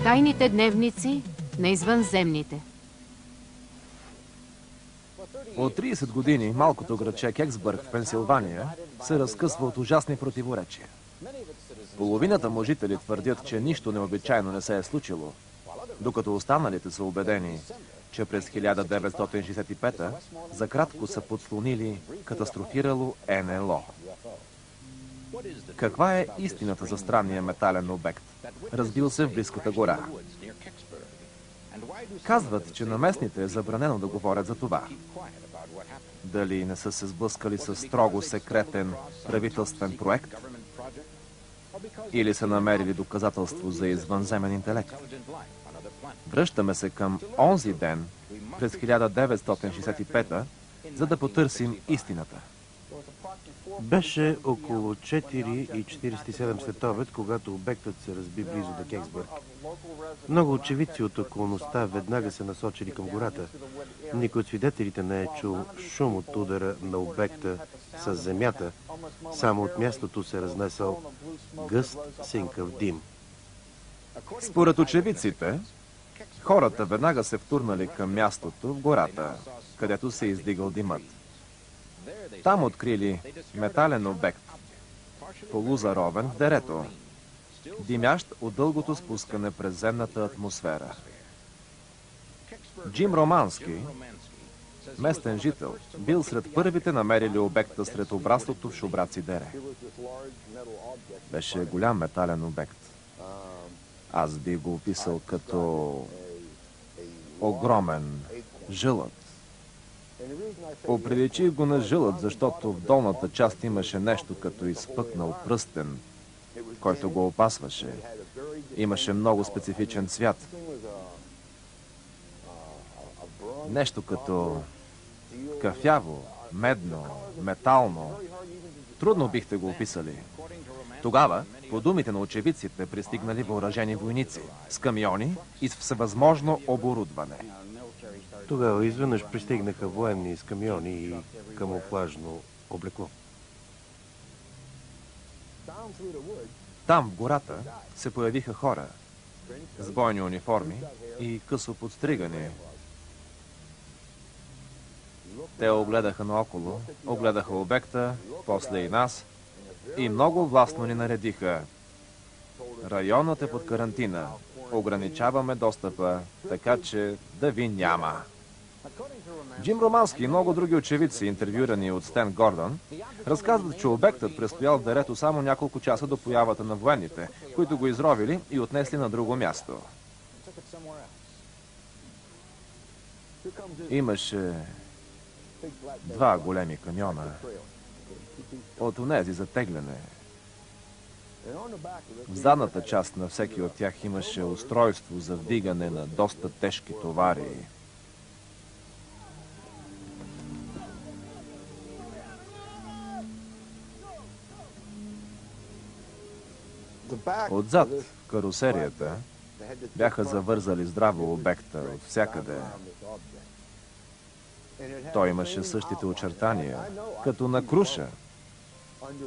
Тайните дневници на извънземните. От 30 години малкото градче Кексбърг в Пенсилвания се разкъсва от ужасни противоречия. Половината му жители твърдят, че нищо необичайно не се е случило, докато останалите са убедени, че през 1965 за кратко са подслонили катастрофирало НЛО. Каква е истината за странния метален обект, разбил се в близката гора? Казват, че на местните е забранено да говорят за това. Дали не са се сблъскали с строго секретен правителствен проект? Или са намерили доказателство за извънземен интелект? Връщаме се към онзи ден, през 1965, за да потърсим истината. Беше около 4:47 след обед, когато обектът се разби близо до Кексбърг. Много очевидци от околността веднага се насочили към гората. Никой от свидетелите не е чул шум от удара на обекта с земята. Само от мястото се разнесъл гъст синкав дим. Според очевидците, хората веднага се втурнали към мястото в гората, където се издигал димът. Там открили метален обект, полузаровен в дерето, димящ от дългото спускане през земната атмосфера. Джим Романски, местен жител, бил сред първите намерили обекта сред обраслото в шубраци дере. Беше голям метален обект. Аз би го описал като огромен жълъд. Оприличих го на жълъд, защото в долната част имаше нещо като изпъкнал пръстен, който го опасваше. Имаше много специфичен цвят. Нещо като кафяво, медно, метално. Трудно бихте го описали. Тогава, по думите на очевидците, пристигнали въоръжени войници с камиони и с всевъзможно оборудване. Тогава изведнъж пристигнаха военни с камиони и камуфлажно облекло. Там, в гората, се появиха хора с бойни униформи и късо подстригани. Те огледаха наоколо, огледаха обекта, после и нас, и много властно ни наредиха: районът е под карантина, ограничаваме достъпа, така че да ви няма. Джим Романски и много други очевидци, интервюирани от Стен Гордон, разказват, че обектът престоял в дерето само няколко часа до появата на военните, които го изровили и отнесли на друго място. Имаше два големи камиона от онези за тегляне. В задната част на всеки от тях имаше устройство за вдигане на доста тежки товари. Отзад в карусерията бяха завързали здраво обекта от всякъде. Той имаше същите очертания, като на круша.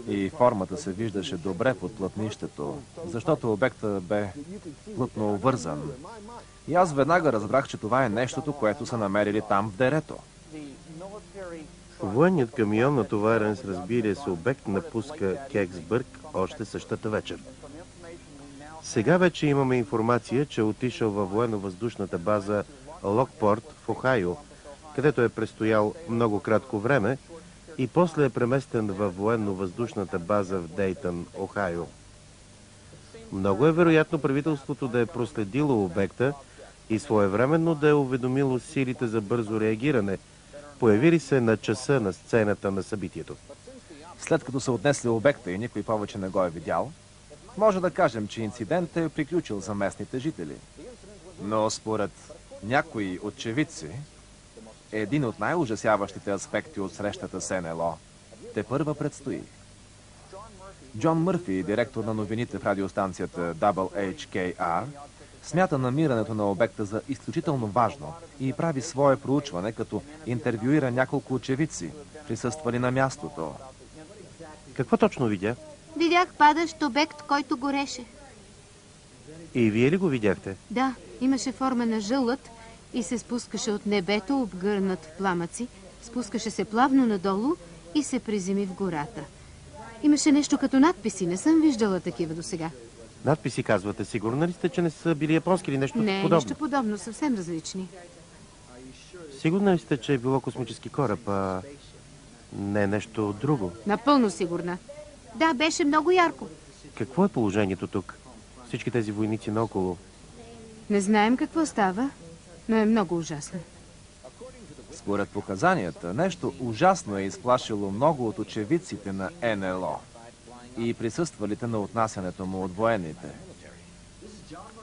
И формата се виждаше добре под плътнището, защото обектът бе плътно обвързан. И аз веднага разбрах, че това е нещото, което са намерили там в дерето. Военният камион, натоварен с разбирия се обект, напуска Кексбърг още същата вечер. Сега вече имаме информация, че е отишъл във военно-въздушната база Локпорт в Охайо, където е престоял много кратко време и после е преместен във военно-въздушната база в Дейтън, Охайо. Много е вероятно правителството да е проследило обекта и своевременно да е уведомило силите за бързо реагиране, появили се на часа на сцената на събитието. След като са отнесли обекта и никой повече не го е видял, може да кажем, че инцидентът е приключил за местните жители. Но според някои очевидци, един от най-ужасяващите аспекти от срещата с НЛО тепърва предстои. Джон Мърфи, директор на новините в радиостанцията WHKR, смята намирането на обекта за изключително важно и прави свое проучване, като интервюира няколко очевидци, присъствали на мястото. Какво точно видя? Видях падащ обект, който гореше. И вие ли го видяхте? Да, имаше форма на жълът и се спускаше от небето, обгърнат в пламъци, спускаше се плавно надолу и се приземи в гората. Имаше нещо като надписи, не съм виждала такива досега. Надписи казвате. Сигурна ли сте, че не са били японски или нещо Не, подобно? нищо подобно, съвсем различни. Сигурна ли сте, че е било космически кораб, а не нещо друго? Напълно сигурна. Да, беше много ярко. Какво е положението тук? Всички тези войници наоколо. Не знаем какво става, но е много ужасно. Според показанията, нещо ужасно е изплашило много от очевидците на НЛО и присъствалите на отнасянето му от военните.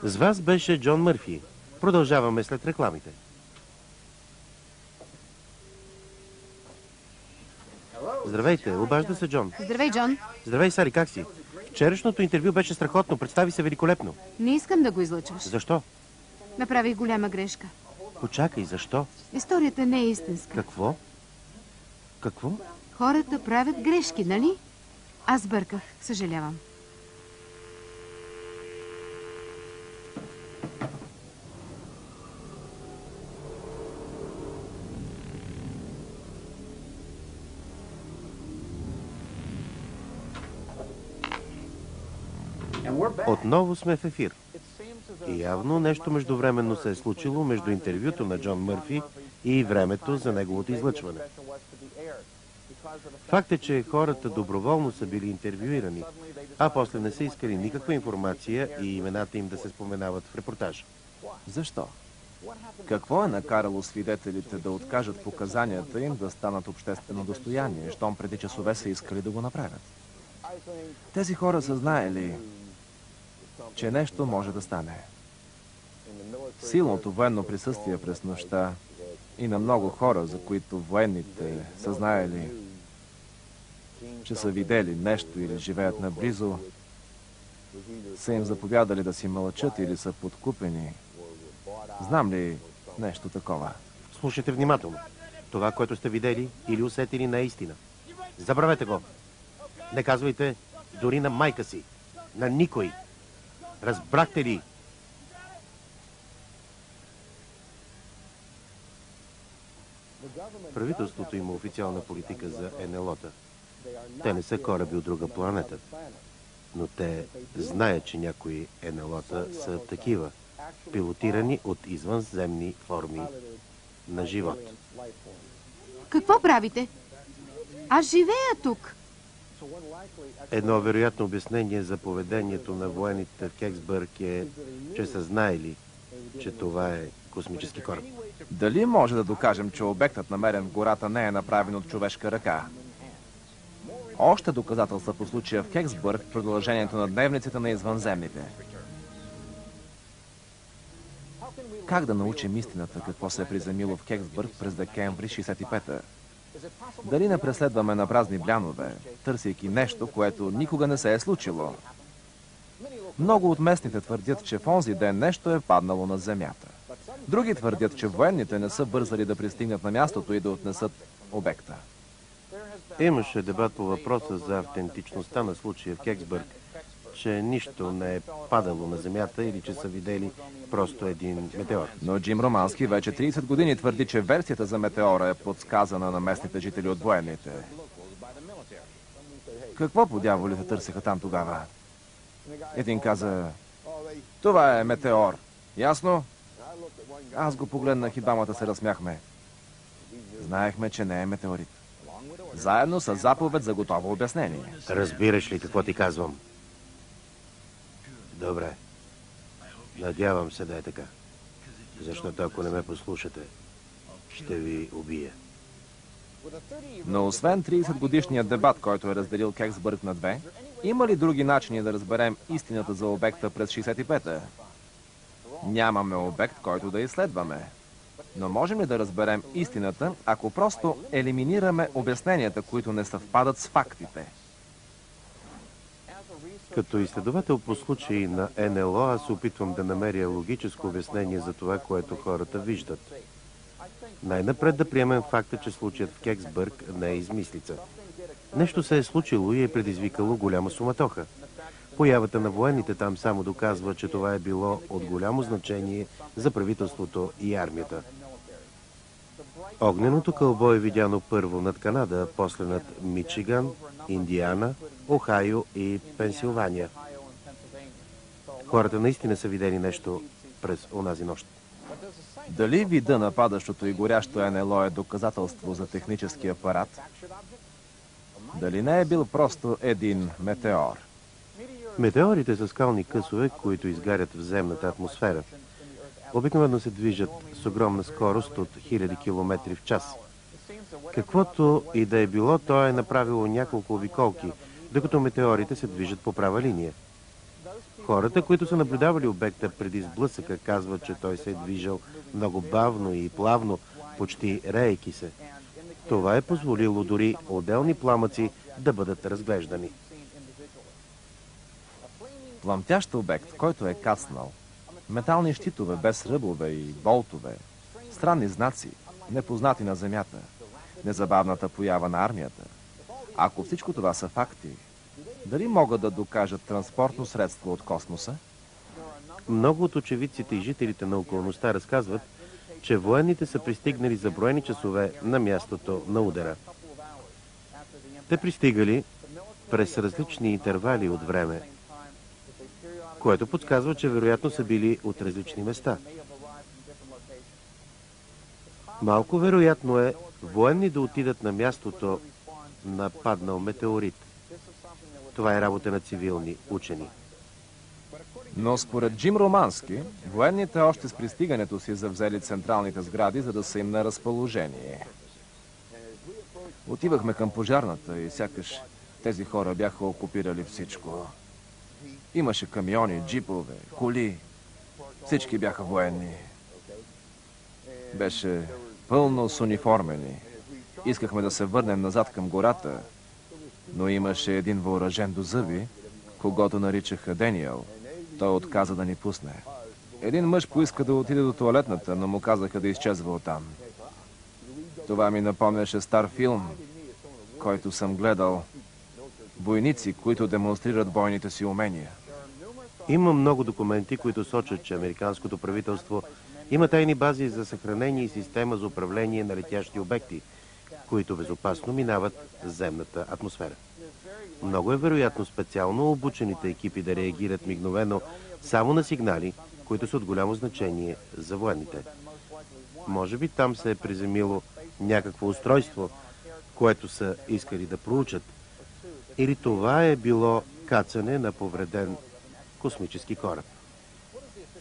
С вас беше Джон Мърфи. Продължаваме след рекламите. Здравейте, обажда се Джон. Здравей, Джон. Здравей, Сари, как си? Вчерашното интервю беше страхотно, представи се великолепно. Не искам да го излъчваш. Защо? Направих голяма грешка. Почакай, защо? Историята не е истинска. Какво? Какво? Хората правят грешки, нали? Аз бърках, съжалявам. Отново сме в ефир. И явно нещо междувременно се е случило между интервюто на Джон Мърфи и времето за неговото излъчване. Факт е, че хората доброволно са били интервюирани, а после не са искали никаква информация и имената им да се споменават в репортажа. Защо? Какво е накарало свидетелите да откажат показанията им да станат обществено достояние, щом преди часове са искали да го направят? Тези хора са знаели, че нещо може да стане. Силното военно присъствие през нощта и на много хора, за които военните са знаели, че са видели нещо или живеят наблизо, са им заповядали да си мълчат или са подкупени. Знам ли нещо такова? Слушайте внимателно. Това, което сте видели или усетили, не е истина. Забравете го. Не казвайте дори на майка си. На никой. Разбрахте ли? Правителството има официална политика за НЛО-та. Те не са кораби от друга планета. Но те знаят, че някои НЛО-та са такива. Пилотирани от извънземни форми на живот. Какво правите? Аз живея тук. Едно вероятно обяснение за поведението на военните в Кексбърг е, че са знаели, че това е космически кораб. Дали може да докажем, че обектът, намерен в гората, не е направен от човешка ръка? Още доказателства по случая в Кексбърг в продължението на дневниците на извънземните. Как да научим истината какво се е приземило в Кексбърг през декември 65-та? Дали не преследваме на празни блянове, търсейки нещо, което никога не се е случило? Много от местните твърдят, че в онзи ден нещо е паднало на земята. Други твърдят, че военните не са бързали да пристигнат на мястото и да отнесат обекта. Имаше дебат по въпроса за автентичността на случая в Кексбърг, че нищо не е падало на земята или че са видели просто един метеор. Но Джим Романски вече 30 години твърди, че версията за метеора е подсказана на местните жители от военните. Какво по дяволите търсеха там тогава? Един каза: това е метеор. Ясно? Аз го погледнах и двамата се разсмяхме. Знаехме, че не е метеорит. Заедно с заповед за готово обяснение. Разбираш ли какво ти казвам? Добре. Надявам се да е така. Защото ако не ме послушате, ще ви убия. Но освен 30-годишният дебат, който е разделил Кексбърг на две, има ли други начини да разберем истината за обекта през 65-та? Нямаме обект, който да изследваме. Но можем ли да разберем истината, ако просто елиминираме обясненията, които не съвпадат с фактите? Като изследовател по случаи на НЛО, аз се опитвам да намеря логическо обяснение за това, което хората виждат. Най-напред да приемем факта, че случаят в Кексбърг не е измислица. Нещо се е случило и е предизвикало голяма суматоха. Появата на военните там само доказва, че това е било от голямо значение за правителството и армията. Огненото кълбо е видяно първо над Канада, после над Мичиган, Индиана, Охайо и Пенсилвания. Хората наистина са видели нещо през онази нощ. Дали вида на падащото и горящо НЛО е доказателство за технически апарат? Дали не е бил просто един метеор? Метеорите са скални късове, които изгарят в земната атмосфера. Обикновено се движат с огромна скорост от 1000 км в час. Каквото и да е било, то е направило няколко обиколки, докато метеорите се движат по права линия. Хората, които са наблюдавали обекта преди сблъсъка, казват, че той се е движал много бавно и плавно, почти реейки се. Това е позволило дори отделни пламъци да бъдат разглеждани. Пламтящ обект, който е кацнал. Метални щитове без ръбове и болтове. Странни знаци, непознати на Земята. Незабавната поява на армията. Ако всичко това са факти, дали могат да докажат транспортно средство от космоса? Много от очевидците и жителите на околността разказват, че военните са пристигнали за броени часове на мястото на удара. Те пристигали през различни интервали от време, което подсказва, че вероятно са били от различни места. Малко вероятно е военни да отидат на мястото на паднал метеорит. Това е работа на цивилни учени. Но според Джим Романски, военните още с пристигането си завзели централните сгради, за да са им на разположение. Отивахме към пожарната и сякаш тези хора бяха окупирали всичко. Имаше камиони, джипове, коли. Всички бяха военни. Беше пълно с униформени. Искахме да се върнем назад към гората, но имаше един въоръжен до зъби, когото наричаха Дениел. Той отказа да ни пусне. Един мъж поиска да отиде до тоалетната, но му казаха да изчезва оттам. Това ми напомняше стар филм, който съм гледал. Войници, които демонстрират бойните си умения. Има много документи, които сочат, че американското правителство има тайни бази за съхранение и система за управление на летящи обекти, които безопасно минават земната атмосфера. Много е вероятно специално обучените екипи да реагират мигновено само на сигнали, които са от голямо значение за военните. Може би там се е приземило някакво устройство, което са искали да проучат. Или това е било кацане на повреден космически кораб.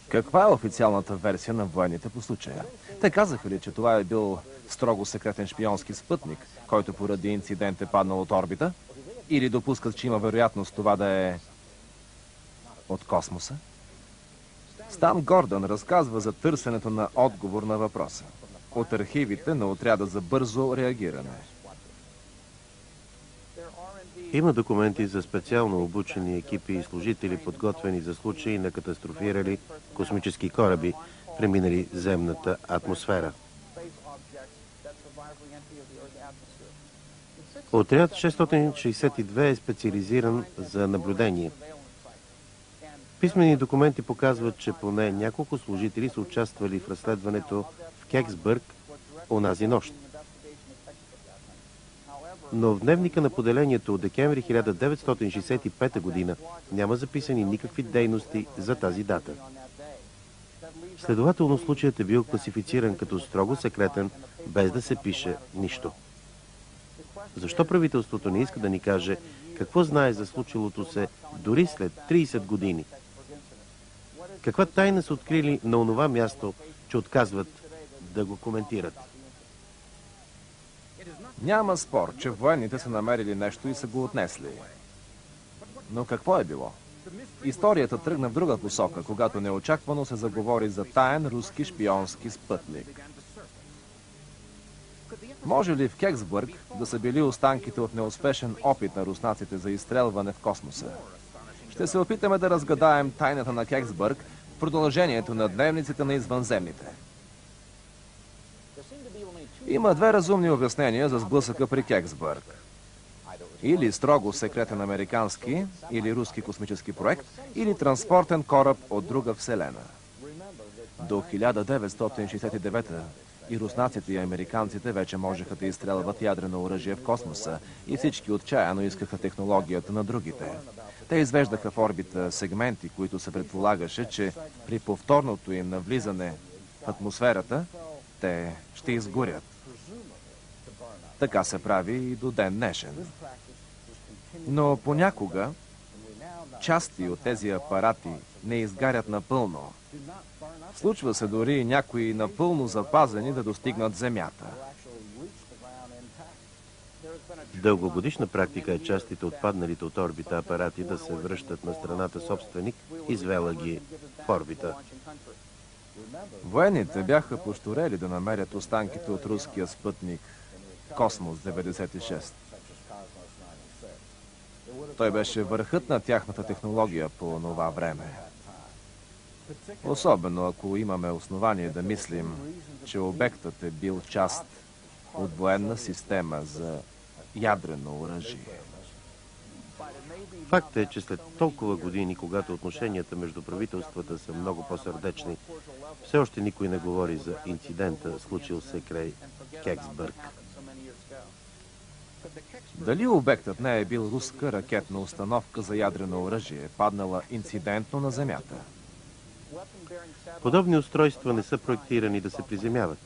Каква е официалната версия на военните по случая? Те казаха ли, че това е бил строго секретен шпионски спътник, който поради инцидент е паднал от орбита? Или допускат, че има вероятност това да е от космоса? Стан Гордън разказва за търсенето на отговор на въпроса от архивите на отряда за бързо реагиране. Има документи за специално обучени екипи и служители, подготвени за случаи на катастрофирали космически кораби, преминали земната атмосфера. Отряд 662 е специализиран за наблюдение. Писмени документи показват, че поне няколко служители са участвали в разследването в Кексбърг онази нощ. Но в дневника на поделението от декември 1965 година няма записани никакви дейности за тази дата. Следователно случаят е бил класифициран като строго секретен, без да се пише нищо. Защо правителството не иска да ни каже какво знае за случилото се дори след 30 години? Каква тайна са открили на онова място, че отказват да го коментират? Няма спор, че военните са намерили нещо и са го отнесли. Но какво е било? Историята тръгна в друга посока, когато неочаквано се заговори за таен руски шпионски спътник. Може ли в Кексбърг да са били останките от неуспешен опит на руснаците за изстрелване в космоса? Ще се опитаме да разгадаем тайната на Кексбърг в продължението на дневниците на извънземните. Има две разумни обяснения за сблъсъка при Кексбърг. Или строго секретен американски или руски космически проект, или транспортен кораб от друга вселена. До 1969 и руснаците и американците вече можеха да изстрелват ядрено оръжие в космоса и всички отчаяно искаха технологията на другите. Те извеждаха в орбита сегменти, които се предполагаше, че при повторното им навлизане в атмосферата, те ще изгорят. Така се прави и до ден днешен. Но понякога части от тези апарати не изгарят напълно. Случва се дори някои напълно запазени да достигнат Земята. Дългогодишна практика е частите отпадналите от орбита апарати да се връщат на страната собственик, извела ги в орбита. Военните бяха пощурели да намерят останките от руския спътник Космос 96. Той беше върхът на тяхната технология по това време. Особено ако имаме основание да мислим, че обектът е бил част от военна система за ядрено оръжие. Факт е, че след толкова години, когато отношенията между правителствата са много по-сърдечни, все още никой не говори за инцидента, случил се край Кексбърг. Дали обектът не е бил руска ракетна установка за ядрено оръжие, паднала инцидентно на Земята? Подобни устройства не са проектирани да се приземяват.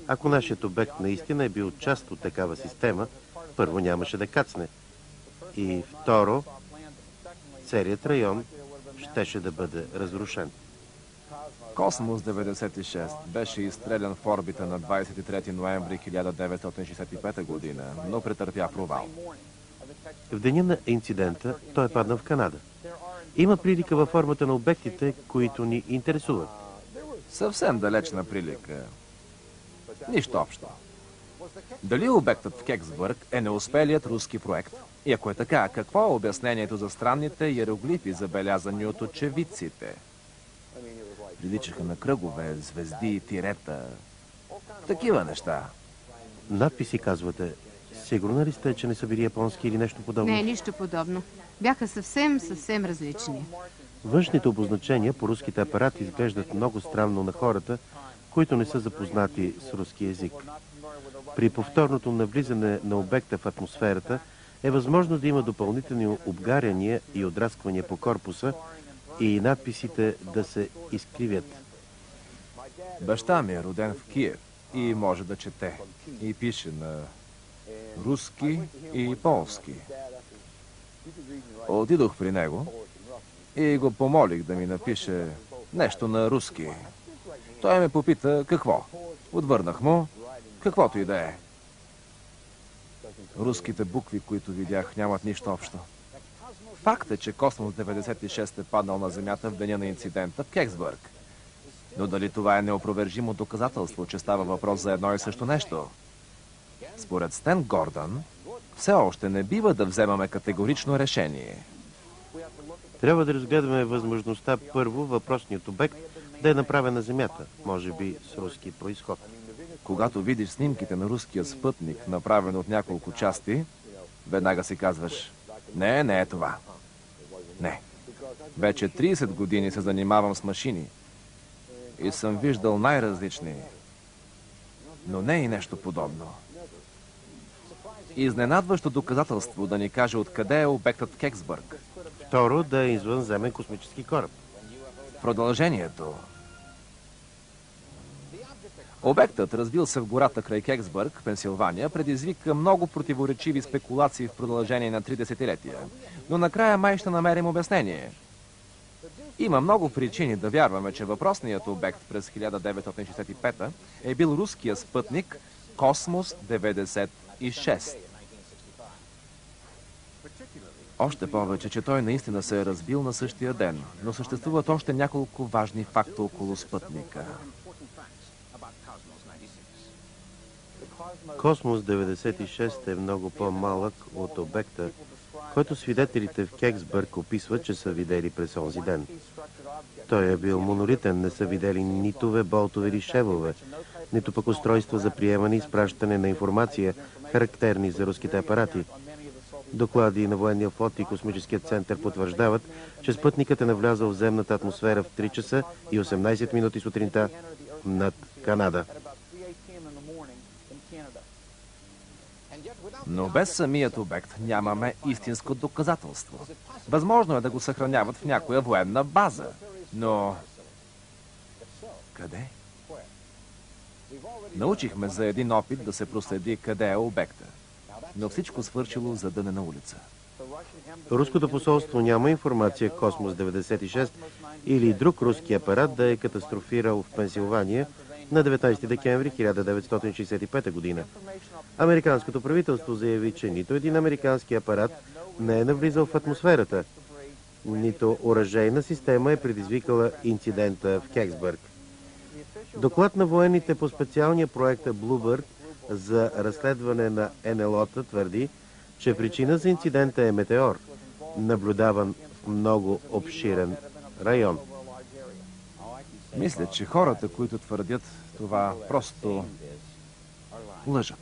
Ако нашият обект наистина е бил част от такава система, първо нямаше да кацне. И второ, целият район щеше да бъде разрушен. Космос 96 беше изстрелян в орбита на 23 ноември 1965 година, но претърпя провал. В деня на инцидента той е паднал в Канада. Има прилика във формата на обектите, които ни интересуват. Съвсем далечна прилика. Нищо общо. Дали обектът в Кексбърг е неуспелият руски проект? И ако е така, какво е обяснението за странните иероглифи, забелязани от очевидците? Приличаха на кръгове, звезди, тирета. Такива неща. Надписи, казвате. Сигурна ли сте, че не са били японски или нещо подобно? Не, нищо подобно. Бяха съвсем различни. Външните обозначения по руските апарати изглеждат много странно на хората, които не са запознати с руски език. При повторното навлизане на обекта в атмосферата е възможно да има допълнителни обгаряния и отрасквания по корпуса и надписите да се изкривят. Баща ми е роден в Киев и може да чете. И пише на руски и полски. Отидох при него и го помолих да ми напише нещо на руски. Той ме попита какво. Отвърнах му каквото и да е. Руските букви, които видях, нямат нищо общо. Факт е, че Космос 96 е паднал на Земята в деня на инцидента в Кексбърг. Но дали това е неопровержимо доказателство, че става въпрос за едно и също нещо? Според Стен Гордън, все още не бива да вземаме категорично решение. Трябва да разгледаме възможността първо въпросният обект да е направен на Земята, може би с руски произход. Когато видиш снимките на руския спътник, направен от няколко части, веднага си казваш: не е това. Не. Вече 30 години се занимавам с машини и съм виждал най-различни, но не и нещо подобно. Изненадващо доказателство да ни каже откъде е обектът в Кексбърг. Второ, да е извънземен космически кораб. Продължението. Обектът, разбил се в гората край Кексбърг, Пенсилвания, предизвика много противоречиви спекулации в продължение на 3 десетилетия. Но накрая май ще намерим обяснение. Има много причини да вярваме, че въпросният обект през 1965 е бил руския спътник Космос 96. Още повече, че той наистина се е разбил на същия ден, но съществуват още няколко важни факта около спътника. Космос 96 е много по-малък от обекта, който свидетелите в Кексбърг описват, че са видели през онзи ден. Той е бил монолитен, не са видели нитове, болтове или шевове, нито пък устройства за приемане и изпращане на информация, характерни за руските апарати. Доклади на военния флот и космическия център потвърждават, че спътникът е навлязъл в земната атмосфера в 3 часа и 18 минути сутринта над Канада. Но без самият обект нямаме истинско доказателство. Възможно е да го съхраняват в някоя военна база, но... къде? Научихме за един опит да се проследи къде е обекта, но всичко свършило в задънена улица. Руското посолство няма информация Космос 96 или друг руски апарат да е катастрофирал в Пенсилвания на 19 декември 1965 година. Американското правителство заяви, че нито един американски апарат не е навлизал в атмосферата, нито оръжейна система е предизвикала инцидента в Кексбърг. Доклад на военните по специалния проекта Bluebird за разследване на НЛО-та твърди, че причина за инцидента е метеор, наблюдаван в много обширен район. Мисля, че хората, които твърдят това, просто лъжат.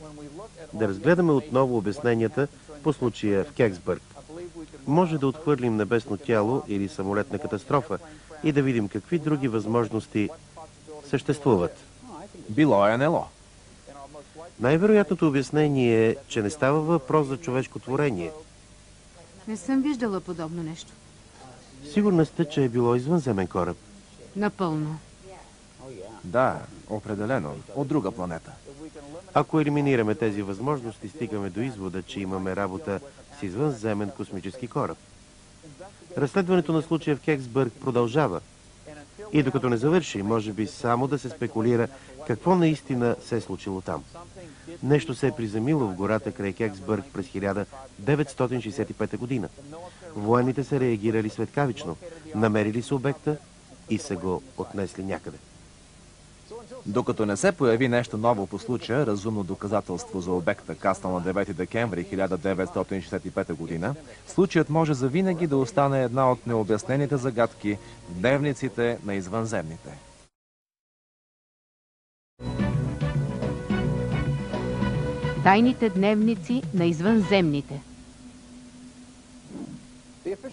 Да разгледаме отново обясненията по случая в Кексбърг. Може да отхвърлим небесно тяло или самолетна катастрофа и да видим какви други възможности съществуват. Било е НЛО. Най-вероятното обяснение е, че не става въпрос за човешко творение. Не съм виждала подобно нещо. Сигурна сте, че е било извънземен кораб? Напълно. Да, определено. От друга планета. Ако елиминираме тези възможности, стигаме до извода, че имаме работа с извънземен космически кораб. Разследването на случая в Кексбърг продължава. И докато не завърши, може би само да се спекулира какво наистина се е случило там. Нещо се е приземило в гората край Кексбърг през 1965 година. Военните са реагирали светкавично, намерили са обекта и са го отнесли някъде. Докато не се появи нещо ново по случая, разумно доказателство за обекта, каснал на 9 декември 1965 година, случаят може завинаги да остане една от необяснените загадки в дневниците на извънземните. Тайните дневници на извънземните.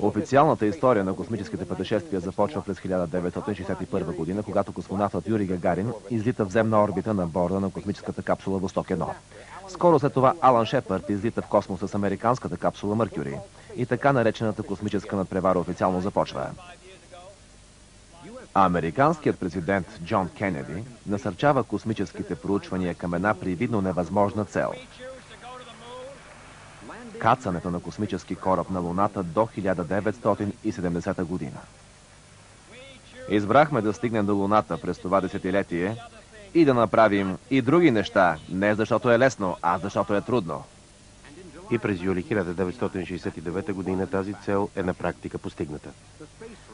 Официалната история на космическите пътешествия започва през 1961 година, когато космонавтът Юрий Гагарин излита в земна орбита на борда на космическата капсула Восток-1. Скоро след това Алън Шепард излита в космоса с американската капсула Мъркюри и така наречената космическа надпревара официално започва. Американският президент Джон Кенеди насърчава космическите проучвания към една привидно невъзможна цел – кацането на космически кораб на Луната до 1970 година. Избрахме да стигнем до Луната през това десетилетие и да направим и други неща, не защото е лесно, а защото е трудно. И през юли 1969 година тази цел е на практика постигната.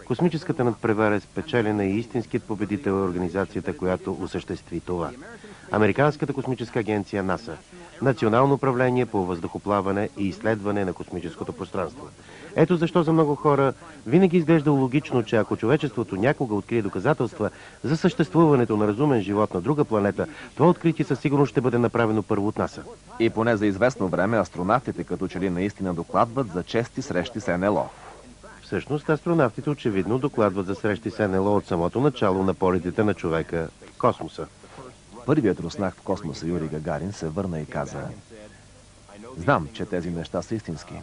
Космическата надпревара е спечелена и истинският победител е организацията, която осъществи това. Американската космическа агенция НАСА, Национално управление по въздухоплаване и изследване на космическото пространство. Ето защо за много хора винаги изглежда логично, че ако човечеството някога открие доказателства за съществуването на разумен живот на друга планета, това откритие със сигурност ще бъде направено първо от НАСА. И поне за известно време астронавтите като че ли наистина докладват за чести срещи с НЛО. Всъщност астронавтите очевидно докладват за срещи с НЛО от самото начало на полетите на човека в космоса. Първият руснак в космоса Юрий Гагарин се върна и каза: знам, че тези неща са истински.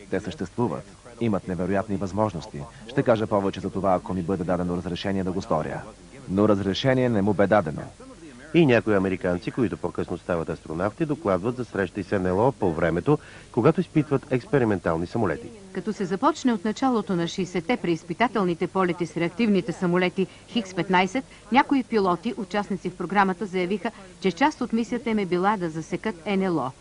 Те съществуват. Имат невероятни възможности. Ще кажа повече за това, ако ми бъде дадено разрешение да го сторя. Но разрешение не му бе дадено. И някои американци, които по-късно стават астронавти, докладват за срещи с НЛО по времето, когато изпитват експериментални самолети. Като се започне от началото на 60-те при изпитателните полети с реактивните самолети Хикс-15, някои пилоти, участници в програмата, заявиха, че част от мисията им е била да засекат НЛО.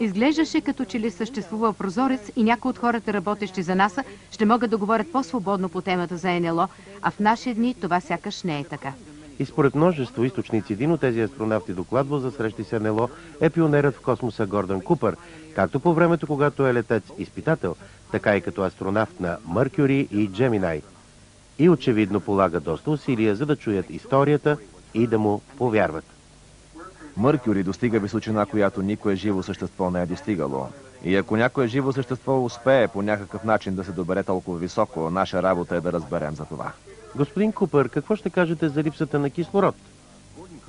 Изглеждаше като че ли съществува прозорец и някои от хората, работещи за НАСА, ще могат да говорят по-свободно по темата за НЛО, а в наши дни това сякаш не е така. И според множество източници, един от тези астронавти докладвал за срещи с НЛО е пионерът в космоса Гордън Купър, както по времето, когато е летец-изпитател, така и като астронавт на Мъркюри и Джеминай. И очевидно полага доста усилия, за да чуят историята и да му повярват. Мъркюри достига височина, която никое живо същество не е достигало. И ако някое живо същество успее по някакъв начин да се добере толкова високо, наша работа е да разберем за това. Господин Купър, какво ще кажете за липсата на кислород?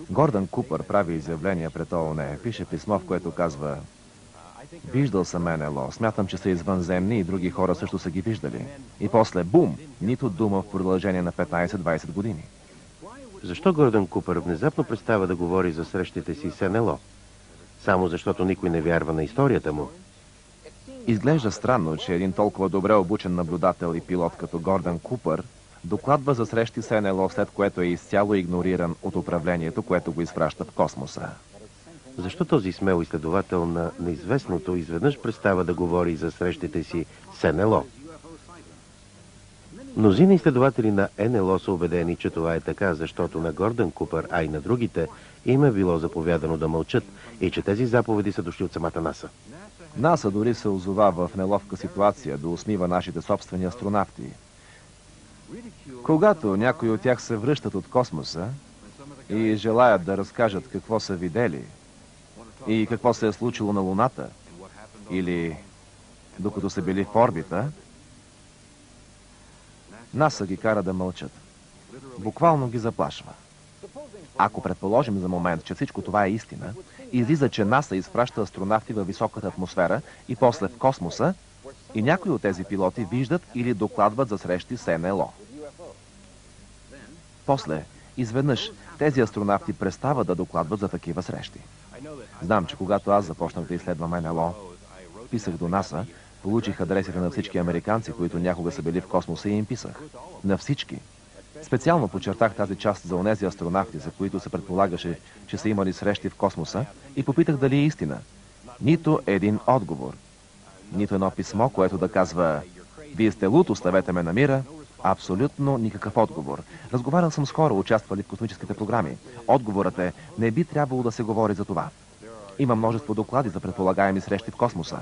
Гордън Купър прави изявление пред ООН. Пише писмо, в което казва: виждал съм НЛО, смятам, че са извънземни и други хора също са ги виждали. И после, бум, нито дума в продължение на 15-20 години. Защо Гордън Купър внезапно престава да говори за срещите си с НЛО? Само защото никой не вярва на историята му. Изглежда странно, че един толкова добре обучен наблюдател и пилот като Гордън Купър докладва за срещи с НЛО, след което е изцяло игнориран от управлението, което го изпраща в космоса. Защо този смел изследовател на неизвестното изведнъж престава да говори за срещите си с НЛО? Мнозина изследователи на НЛО са убедени, че това е така, защото на Гордън Купър, а и на другите, им е било заповядано да мълчат и че тези заповеди са дошли от самата НАСА. НАСА дори се озова в неловка ситуация да усмива нашите собствени астронавти. Когато някои от тях се връщат от космоса и желаят да разкажат какво са видели и какво се е случило на Луната, или докато са били в орбита, НАСА ги кара да мълчат. Буквално ги заплашва. Ако предположим за момент, че всичко това е истина, излиза, че НАСА изпраща астронавти във високата атмосфера и после в космоса, и някои от тези пилоти виждат или докладват за срещи с НЛО. После, изведнъж, тези астронавти престават да докладват за такива срещи. Знам, че когато аз започнах да изследвам НЛО, писах до НАСА, получих адресите на всички американци, които някога са били в космоса, и им писах. На всички. Специално подчертах тази част за онези астронавти, за които се предполагаше, че са имали срещи в космоса, и попитах дали е истина. Нито един отговор. Нито едно писмо, което да казва: вие сте луд, оставете ме на мира. Абсолютно никакъв отговор. Разговарял съм с хора, участвали в космическите програми. Отговорът е: не би трябвало да се говори за това. Има множество доклади за предполагаеми срещи в космоса.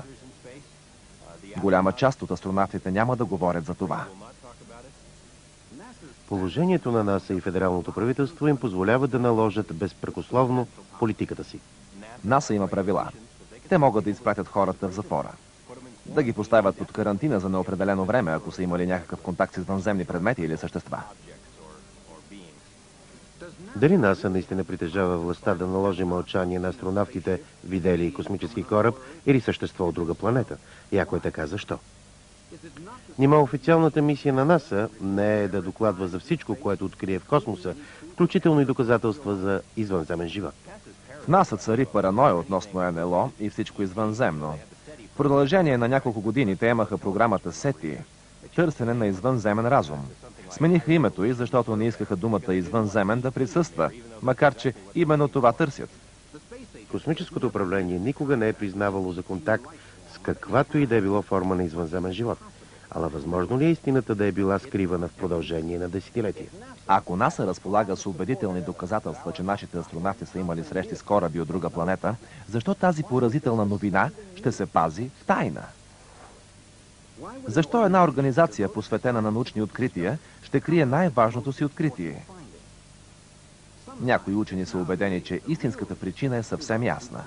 Голяма част от астронавтите няма да говорят за това. Положението на НАСА и федералното правителство им позволява да наложат безпрекословно политиката си. НАСА има правила. Те могат да изпратят хората в затвора. Да ги поставят под карантина за неопределено време, ако са имали някакъв контакт с извънземни предмети или същества. Дали НАСА наистина притежава властта да наложи мълчание на астронавтите, видели космически кораб или същество от друга планета? И ако е така, защо? Нима официалната мисия на НАСА не е да докладва за всичко, което открие в космоса, включително и доказателства за извънземен живот. В НАСА цари параноя относно НЛО и всичко извънземно. В продължение на няколко години те имаха програмата СЕТИ – търсене на извънземен разум. Смениха името й, защото не искаха думата извънземен да присъства, макар че именно това търсят. Космическото управление никога не е признавало за контакт с каквато и да е било форма на извънземен живот. Ала възможно ли е истината да е била скривана в продължение на десетилетия? Ако НАСА разполага с убедителни доказателства, че нашите астронавти са имали срещи с кораби от друга планета, защо тази поразителна новина ще се пази в тайна? Защо една организация, посветена на научни открития, ще крие най-важното си откритие? Някои учени са убедени, че истинската причина е съвсем ясна.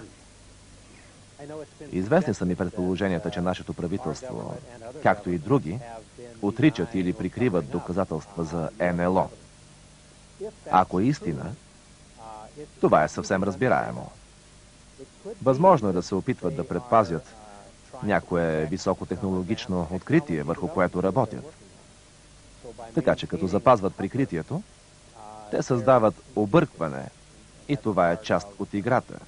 Известни са ми предположенията, че нашето правителство, както и други, отричат или прикриват доказателства за НЛО. Ако е истина, това е съвсем разбираемо. Възможно е да се опитват да предпазят някое високотехнологично откритие, върху което работят. Така че като запазват прикритието, те създават объркване и това е част от играта,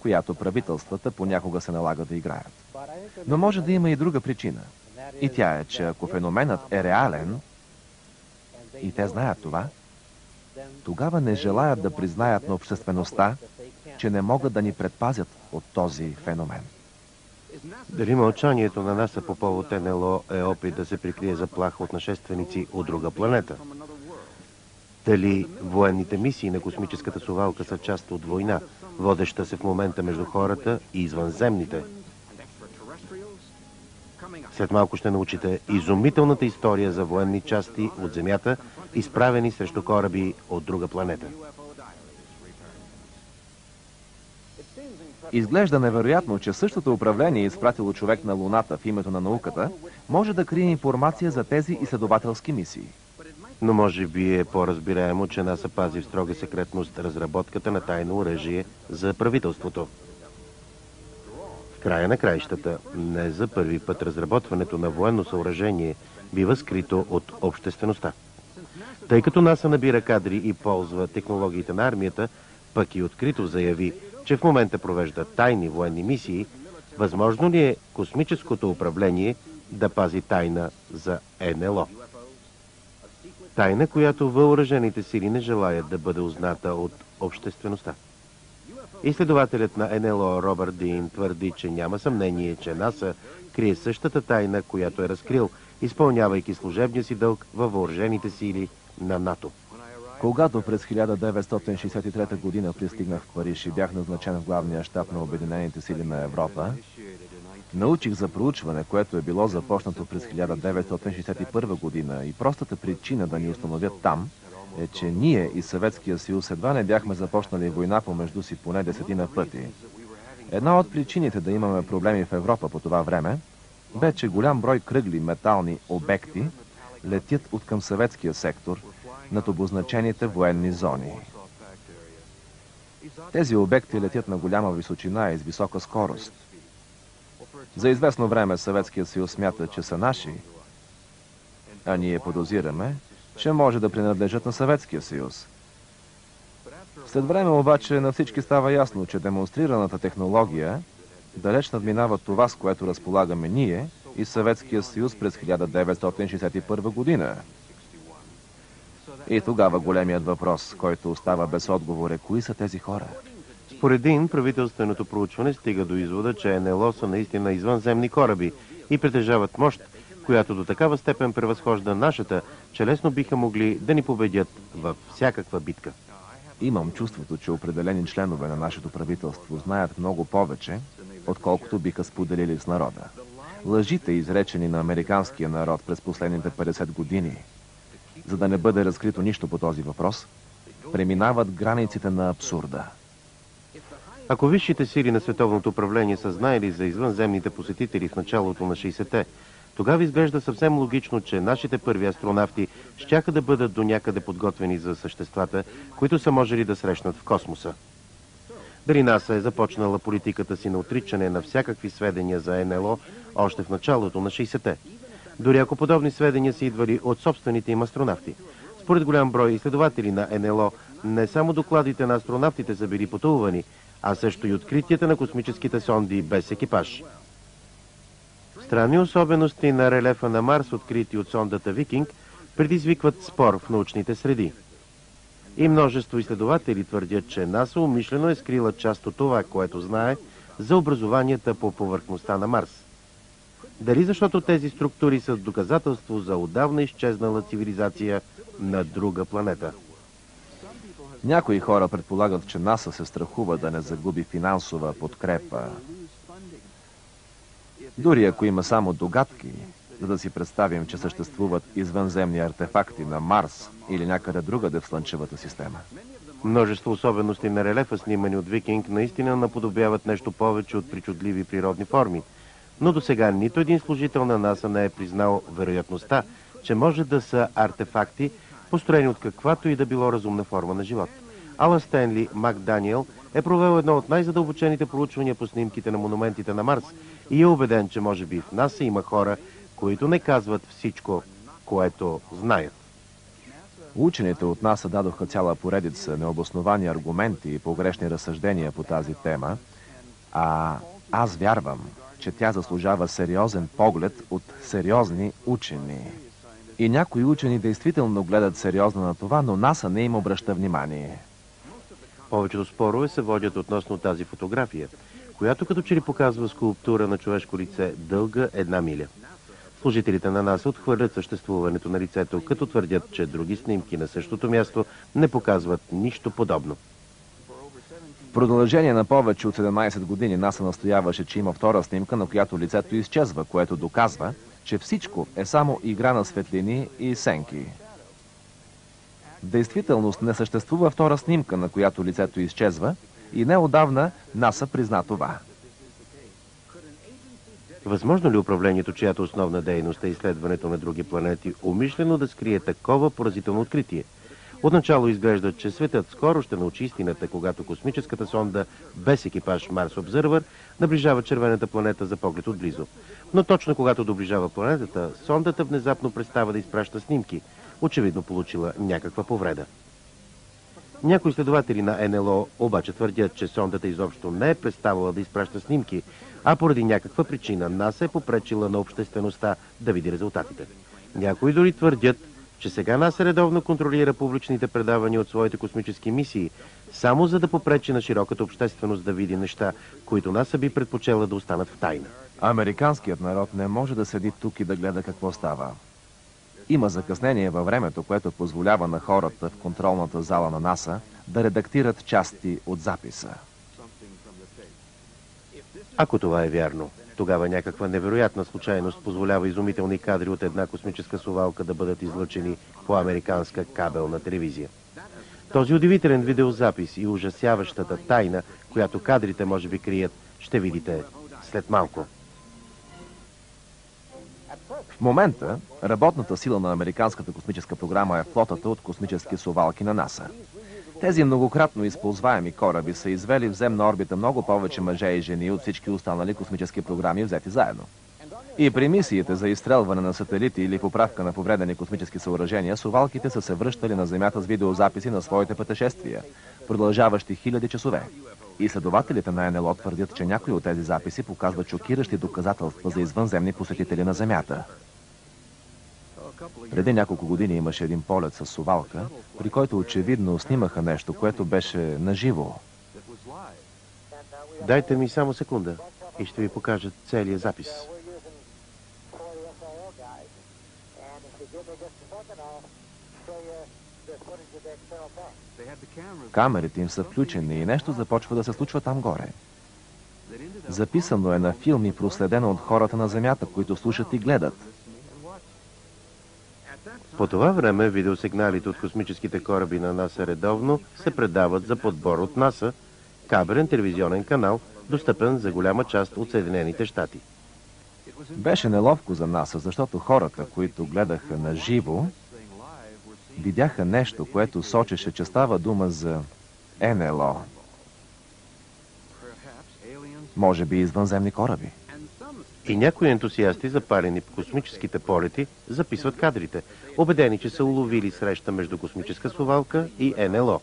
която правителствата понякога се налага да играят. Но може да има и друга причина. И тя е, че ако феноменът е реален, и те знаят това, тогава не желаят да признаят на обществеността, че не могат да ни предпазят от този феномен. Дали мълчанието на НАСА по повод НЛО е опит да се прикрие заплаха от нашественици от друга планета? Дали военните мисии на космическата совалка са част от война, водеща се в момента между хората и извънземните? След малко ще научите изумителната история за военни части от Земята, изправени срещу кораби от друга планета. Изглежда невероятно, че същото управление, изпратило човек на Луната в името на науката, може да крие информация за тези изследователски мисии. Но може би е по-разбираемо, че НАСА пази в строга секретност разработката на тайно оръжие за правителството. В края на краищата, не за първи път разработването на военно съоръжение бива скрито от обществеността. Тъй като НАСА набира кадри и ползва технологиите на армията, пък и открито заяви, че в момента провежда тайни военни мисии, възможно ли е космическото управление да пази тайна за НЛО? Тайна, която въоръжените сили не желаят да бъде узната от обществеността. Изследователят на НЛО Робърт Дин твърди, че няма съмнение, че НАСА крие същата тайна, която е разкрил, изпълнявайки служебния си дълг във въоръжените сили на НАТО. Когато през 1963 година пристигнах в Париж и бях назначен в главния щаб на Обединените сили на Европа, научих за проучване, което е било започнато през 1961 година и простата причина да ни установят там е, че ние и Съветския съюз едва не бяхме започнали война помежду си поне 10 пъти. Една от причините да имаме проблеми в Европа по това време бе, че голям брой кръгли метални обекти летят от към съветския сектор над обозначените военни зони. Тези обекти летят на голяма височина и с висока скорост. За известно време Съветският съюз смята, че са наши, а ние подозираме, че може да принадлежат на Съветския съюз. След време обаче на всички става ясно, че демонстрираната технология далеч надминава това, с което разполагаме ние и Съветския съюз през 1961 година. И тогава големият въпрос, който остава без отговор, е: кои са тези хора? Според Дин, правителственото проучване стига до извода, че НЛО са наистина извънземни кораби и притежават мощ, която до такава степен превъзхожда нашата, че лесно биха могли да ни победят във всякаква битка. Имам чувството, че определени членове на нашето правителство знаят много повече, отколкото биха споделили с народа. Лъжите, изречени на американския народ през последните 50 години, за да не бъде разкрито нищо по този въпрос, преминават границите на абсурда. Ако висшите сили на световното управление са знаели за извънземните посетители в началото на 60-те, тогава изглежда съвсем логично, че нашите първи астронавти щяха да бъдат до някъде подготвени за съществата, които са можели да срещнат в космоса. Дали НАСА е започнала политиката си на отричане на всякакви сведения за НЛО още в началото на 60-те? Дори ако подобни сведения са идвали от собствените им астронавти. Според голям брой изследователи на НЛО, не само докладите на астронавтите са били потулвани, а също и откритията на космическите сонди без екипаж. Странни особености на релефа на Марс, открити от сондата Викинг, предизвикват спор в научните среди. И множество изследователи твърдят, че НАСА умишлено е скрила част от това, което знае за образованията по повърхността на Марс. Дали защото тези структури са доказателство за отдавна изчезнала цивилизация на друга планета? Някои хора предполагат, че НАСА се страхува да не загуби финансова подкрепа. Дори ако има само догадки, за да си представим, че съществуват извънземни артефакти на Марс или някъде другаде в Слънчевата система. Множество особености на релефа, снимани от Викинг, наистина наподобяват нещо повече от причудливи природни форми. Но до сега нито един служител на НАСА не е признал вероятността, че може да са артефакти, построени от каквато и да било разумна форма на живот. Алън Стенли Макданиел е провел едно от най-задълбочените проучвания по снимките на монументите на Марс и е убеден, че може би в НАСА има хора, които не казват всичко, което знаят. Учените от НАСА дадоха цяла поредица необосновани аргументи и погрешни разсъждения по тази тема, а аз вярвам, че тя заслужава сериозен поглед от сериозни учени. И някои учени действително гледат сериозно на това, но НАСА не им обръща внимание. Повечето спорове се водят относно тази фотография, която като че ли показва скулптура на човешко лице дълга 1 миля. Служителите на НАСА отхвърлят съществуването на лицето, като твърдят, че други снимки на същото място не показват нищо подобно. В продължение на повече от 17 години НАСА настояваше, че има втора снимка, на която лицето изчезва, което доказва, че всичко е само игра на светлини и сенки. В действителност не съществува втора снимка, на която лицето изчезва, И неотдавна НАСА призна това. Възможно ли управлението, чиято основна дейност е изследването на други планети, умишлено да скрие такова поразително откритие? Отначало изглежда, че светът скоро ще научи истината, когато космическата сонда без екипаж Марс Обзървър наближава червената планета за поглед отблизо. Но точно когато доближава планетата, сондата внезапно престава да изпраща снимки, очевидно получила някаква повреда. Някои изследователи на НЛО обаче твърдят, че сондата изобщо не е преставала да изпраща снимки, а поради някаква причина НАСА е попречила на обществеността да види резултатите. Някои дори твърдят, че сега НАСА редовно контролира публичните предавания от своите космически мисии, само за да попречи на широката общественост да види неща, които НАСА би предпочела да останат в тайна. Американският народ не може да седи тук и да гледа какво става. Има закъснение във времето, което позволява на хората в контролната зала на НАСА да редактират части от записа. Ако това е вярно, тогава някаква невероятна случайност позволява изумителни кадри от една космическа совалка да бъдат излъчени по американска кабелна телевизия. Този удивителен видеозапис и ужасяващата тайна, която кадрите може би крият, ще видите след малко. В момента работната сила на американската космическа програма е флотата от космически совалки на НАСА. Тези многократно използваеми кораби са извели в земна орбита много повече мъже и жени от всички останали космически програми взети заедно. И при мисиите за изстрелване на сателити или поправка на повредени космически съоръжения, совалките са се връщали на Земята с видеозаписи на своите пътешествия, продължаващи хиляди часове. Изследователите на НЛО твърдят, че някои от тези записи показват шокиращи доказателства за извънземни посетители на Земята. Преди няколко години имаше един полет с совалка, при който очевидно снимаха нещо, което беше наживо. Дайте ми само секунда и ще ви покажа целият запис. Камерите им са включени и нещо започва да се случва там горе. Записано е на филм и проследено от хората на Земята, които слушат и гледат. По това време видеосигналите от космическите кораби на НАСА редовно се предават за подбор от НАСА, кабелен телевизионен канал, достъпен за голяма част от Съединените щати. Беше неловко за НАСА, защото хората, които гледаха на живо, видяха нещо, което сочеше, че става дума за НЛО. Може би извънземни кораби. И някои ентусиасти, запалени по космическите полети, записват кадрите, убедени, че са уловили среща между космическа совалка и НЛО.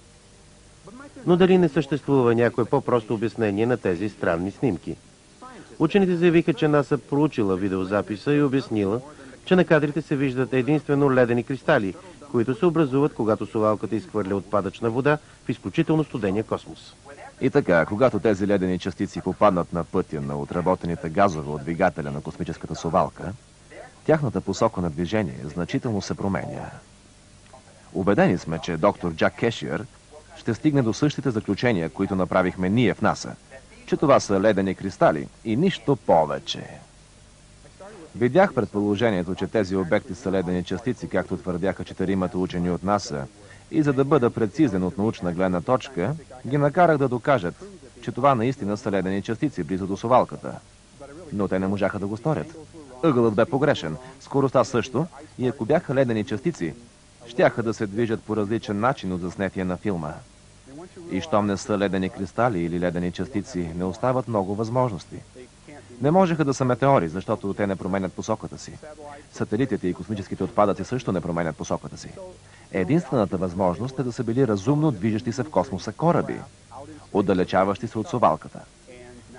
Но дали не съществува някое по-просто обяснение на тези странни снимки? Учените заявиха, че НАСА проучила видеозаписа и обяснила, че на кадрите се виждат единствено ледени кристали, които се образуват, когато совалката изхвърля отпадъчна вода в изключително студения космос. И така, когато тези ледени частици попаднат на пътя на отработените газове от двигателя на космическата совалка, тяхната посока на движение значително се променя. Убедени сме, че доктор Джак Кешиър ще стигне до същите заключения, които направихме ние в НАСА, че това са ледени кристали и нищо повече. Видях предположението, че тези обекти са ледени частици, както твърдяха 4 учени от НАСА, и за да бъда прецизен от научна гледна точка, ги накарах да докажат, че това наистина са ледени частици близо до совалката. Но те не можаха да го сторят. Ъгълът бе погрешен, скоростта също, и ако бяха ледени частици, щяха да се движат по различен начин от заснетия на филма. И щом не са ледени кристали или ледени частици, не остават много възможности. Не можеха да са метеори, защото те не променят посоката си. Сателитите и космическите отпадъци също не променят посоката си. Единствената възможност е да са били разумно движещи се в космоса кораби, отдалечаващи се от совалката.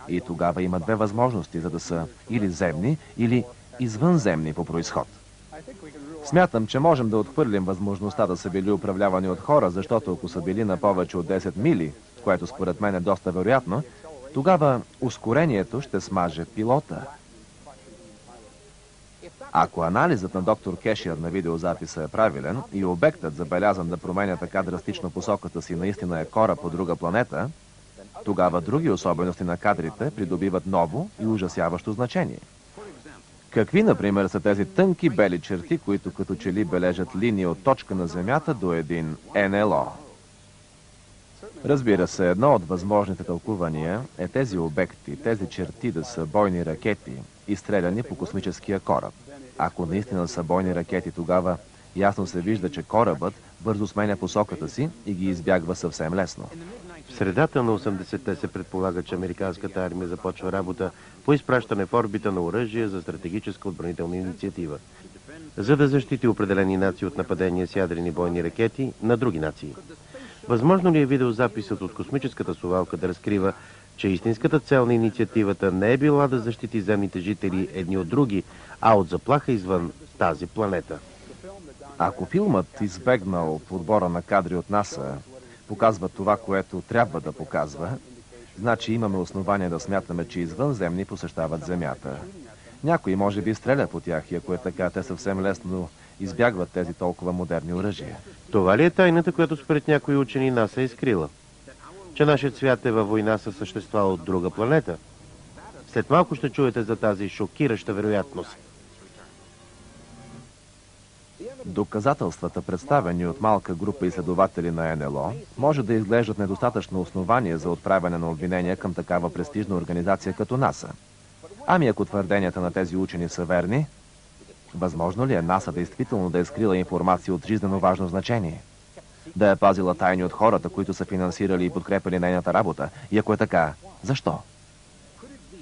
И тогава има 2 възможности, за да са или земни, или извънземни по произход. Смятам, че можем да отхвърлим възможността да са били управлявани от хора, защото ако са били на повече от 10 мили, което според мен е доста вероятно, тогава ускорението ще смаже пилота. Ако анализът на доктор Кешиър на видеозаписа е правилен и обектът, забелязан да променя така драстично посоката си, наистина е кораб по друга планета, тогава други особености на кадрите придобиват ново и ужасяващо значение. Какви, например, са тези тънки бели черти, които като че ли бележат линия от точка на Земята до един НЛО? Разбира се, едно от възможните тълкувания е тези обекти, тези черти да са бойни ракети, изстреляни по космическия кораб. Ако наистина са бойни ракети, тогава ясно се вижда, че корабът бързо сменя посоката си и ги избягва съвсем лесно. В средата на 80-те се предполага, че американската армия започва работа по изпращане в орбита на оръжие за стратегическа отбранителна инициатива, за да защити определени нации от нападения с ядрени бойни ракети на други нации. Възможно ли е видеозаписът от космическата совалка да разкрива, че истинската цел на инициативата не е била да защити земните жители едни от други, а от заплаха извън тази планета? Ако филмът, избегнал подбора на кадри от НАСА, показва това, което трябва да показва, значи имаме основание да смятаме, че извънземни посещават Земята. Някой може би стреля по тях и ако е така, те съвсем лесно избягват тези толкова модерни оръжия. Това ли е тайната, която според някои учени НАСА е скрила? Че нашият свят е във война със същества от друга планета? След малко ще чуете за тази шокираща вероятност. Доказателствата, представени от малка група изследователи на НЛО, може да изглеждат недостатъчно основание за отправяне на обвинения към такава престижна организация като НАСА. Ами ако твърденията на тези учени са верни, възможно ли е НАСА действително да е скрила информация от жизнено важно значение? Да е пазила тайни от хората, които са финансирали и подкрепили нейната работа? И ако е така, защо?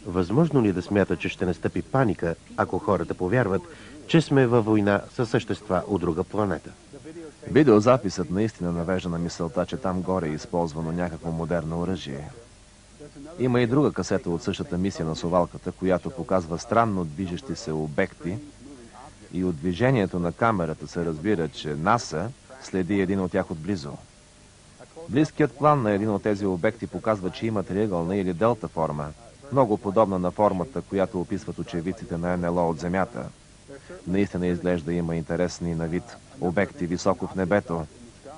Възможно ли е да смята, че ще настъпи паника, ако хората повярват, че сме във война със същества от друга планета? Видеозаписът наистина навежда на мисълта, че там горе е използвано някакво модерно оръжие. Има и друга касета от същата мисия на совалката, която показва странно движещи се обекти и от движението на камерата се разбира, че НАСА следи един от тях отблизо. Близкият план на един от тези обекти показва, че има триъгълна или делта форма, много подобна на формата, която описват очевидците на НЛО от Земята. Наистина изглежда има интересни на вид обекти високо в небето.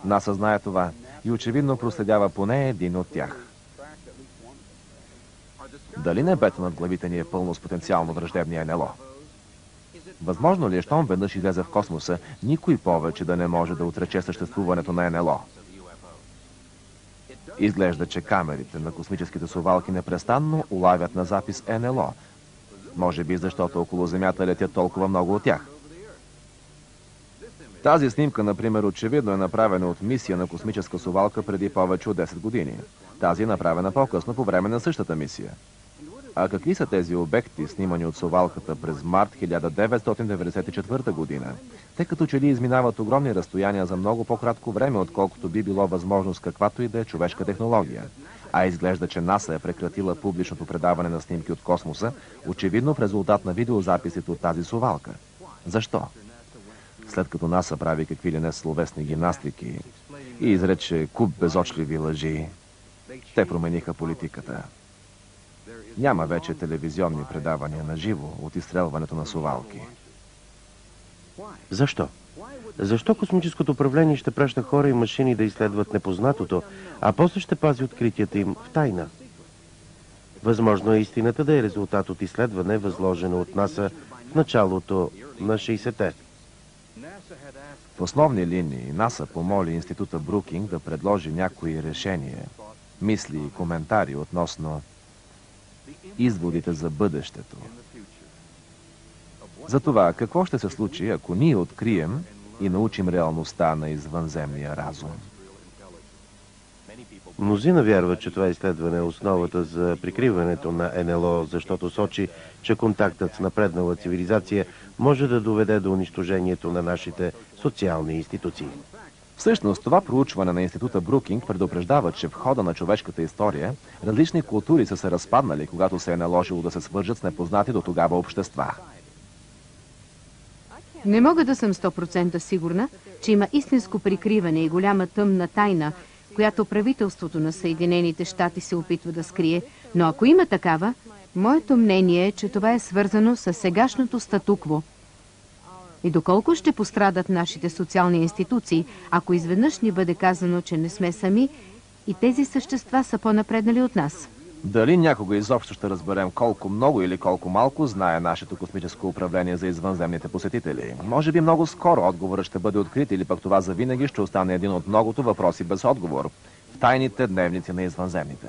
НАСА знае това и очевидно проследява поне един от тях. Дали небето над главите ни е пълно с потенциално враждебни НЛО? Възможно ли е, щом веднъж излезе в космоса, никой повече да не може да отрече съществуването на НЛО? Изглежда, че камерите на космическите совалки непрестанно улавят на запис НЛО. Може би защото около Земята летят толкова много от тях. Тази снимка, например, очевидно е направена от мисия на космическа совалка преди повече от 10 години. Тази е направена по-късно по време на същата мисия. А какви са тези обекти, снимани от совалката през март 1994 година? Те като че ли изминават огромни разстояния за много по-кратко време, отколкото би било възможно с каквато и да е човешка технология. А изглежда, че НАСА е прекратила публичното предаване на снимки от космоса, очевидно в резултат на видеозаписите от тази совалка. Защо? След като НАСА прави какви ли не словесни гимнастики и изрече куп безочливи лъжи, те промениха политиката. Няма вече телевизионни предавания на живо от изстрелването на совалки. Защо? Защо космическото управление ще праща хора и машини да изследват непознатото, а после ще пази откритията им в тайна? Възможно е истината да е резултат от изследване, възложено от НАСА в началото на 60-те. В основни линии НАСА помоли института Брукинг да предложи някои решения, мисли и коментари относно изводите за бъдещето. За това, какво ще се случи, ако ние открием и научим реалността на извънземния разум? Мнозина вярват, че това изследване е основата за прикриването на НЛО, защото сочи, че контактът с напреднала цивилизация може да доведе до унищожението на нашите социални институции. Всъщност, това проучване на института Брукинг предупреждава, че в хода на човешката история различни култури са се разпаднали, когато се е наложило да се свържат с непознати до тогава общества. Не мога да съм 100% сигурна, че има истинско прикриване и голяма тъмна тайна, която правителството на Съединените щати се опитва да скрие, но ако има такава, моето мнение е, че това е свързано с сегашното статукво. И доколко ще пострадат нашите социални институции, ако изведнъж ни бъде казано, че не сме сами и тези същества са по-напреднали от нас? Дали някога изобщо ще разберем колко много или колко малко знае нашето космическо управление за извънземните посетители? Може би много скоро отговорът ще бъде открит или пък това завинаги ще остане един от многото въпроси без отговор. В тайните дневници на извънземните.